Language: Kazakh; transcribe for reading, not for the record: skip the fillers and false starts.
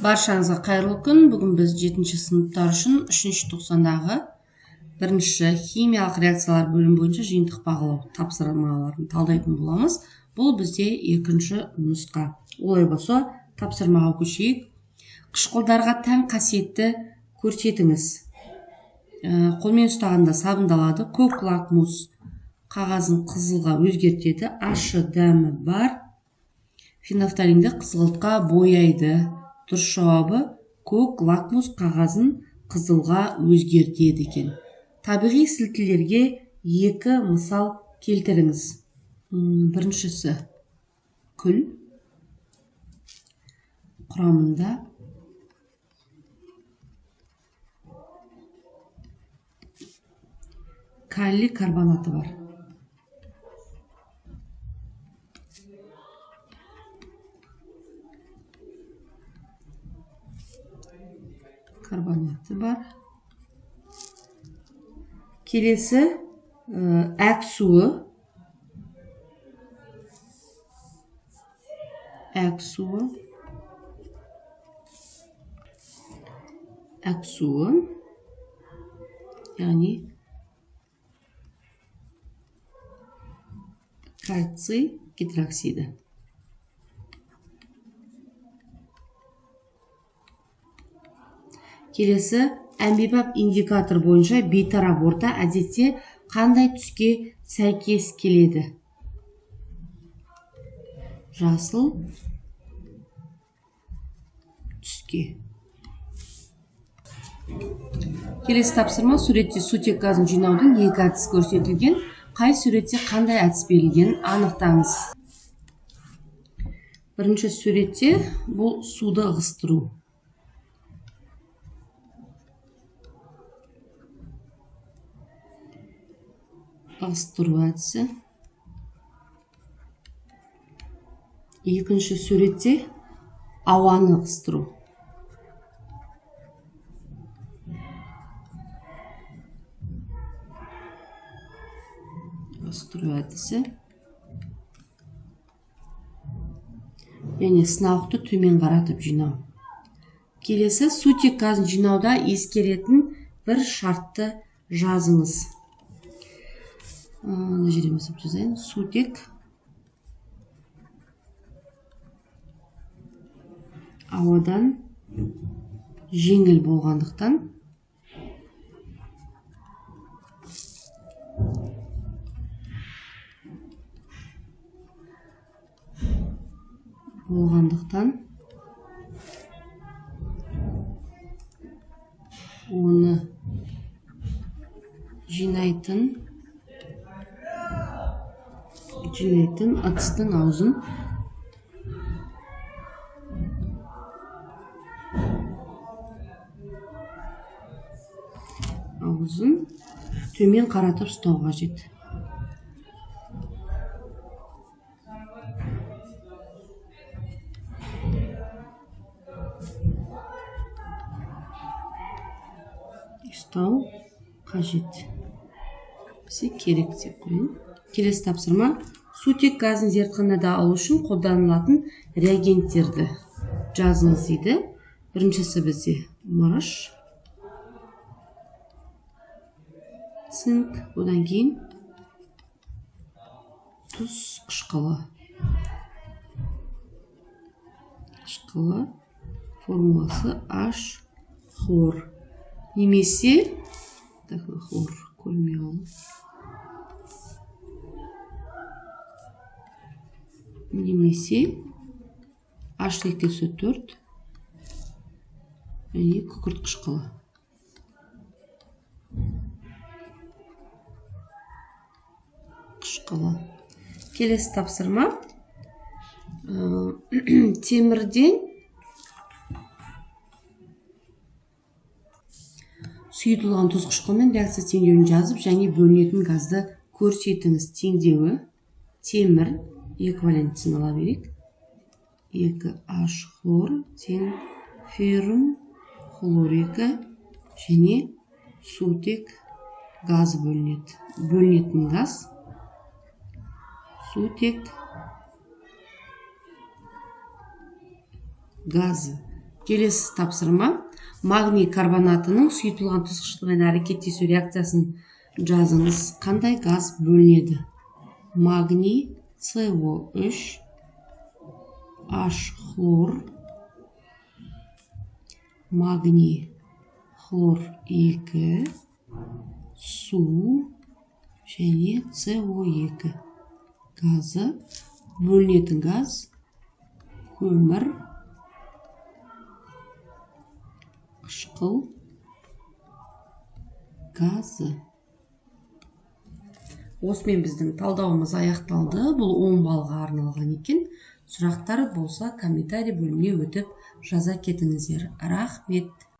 Баршаңызға қайырлы күн. Бүгін біз 7-ші сыныптар үшін 3-ші тоқсандағы 1-ші химиялық реакциялар бөлім бойынша жиынтық бағалау тапсырмаларын талдайтын боламыз. Бұл бізде 2-ші нұсқа. Олай болса, тапсырмаға көшейік. Қышқылдарға тән қасиетті көрсетіңіз. Қолмен ұстағанда сабындалады. Көк лакмус қағазын қызылға өзгертеді. Ащы дәмі бар. Фенофталинді қызғылтқа бояйды. Дұрыс жауабы көк лакмус қағазын қызылға өзгертеді екен. Табиғи сілтілерге 2 мысал келтіріңіз. Біріншісі күл. Құрамында калий карбонаты бар. Келесі әк суы. Яғни кальций гидроксиді. Келесі әмбебап индикатор бойынша бейтарап орта әдетте қандай түске сәйкес келеді? Жасыл түске. Келесі тапсырма: суретте сутек газын жинаудың 2 әдісі көрсетілген. Қай суретте қандай әдіс берілгенін анықтаңыз. Бірінші суретте бұл суды ығыстыру. Ығыстыру әдісі. Екінші суретте ауаны ығыстыру. Ығыстыру әдісі. Яғни сынауқты төмен қаратып жинау. Келесі сутек газын жинауда ескеретін бір шартты жазыңыз. Жерден басып жазайын. Сутек ауадан жеңіл болғандықтан оны жинайтын ыдыстың аузын төмен қаратып ұстау қажет. Ұстау қажет. Бізге керек деп қойын. Келесі тапсырма: сутек газын зертханада алу үшін қолданылатын реагенттерді жазыңыз дейді. Біріншісі бізде мырыш, цинк, одан кейін тұз қышқылы. Формуласы H хлор. Немесе хлор көрмей алу. Немесе H2SO4 және күкірт қышқылы. Келесі тапсырма: темірден сұйытылған тұз қышқылмен реакция теңдеуін жазып және бөлінетін газды көрсетіңіз. Теңдеуі: темір эквивалентісін ала берейік. 2H хлор тең феррум хлорика және сутек газы бөлінеді. Бөлінетін газ сутек газы. Келесі тапсырма. Магний карбонатының сұйытылған тұз қышқылымен әрекеттесу реакциясын жазыңыз. Қандай газ бөлінеді? Магний, СО3, H хлор, магний, хлор 2, су және СО2 газы. Бөлінетін газ көмір, қышқыл газы. Осымен біздің талдауымыз аяқталды. Бұл 10 балға арналған екен. Сұрақтар болса комментарий бөліміне өтіп жаза кетіңіздер. Рахмет.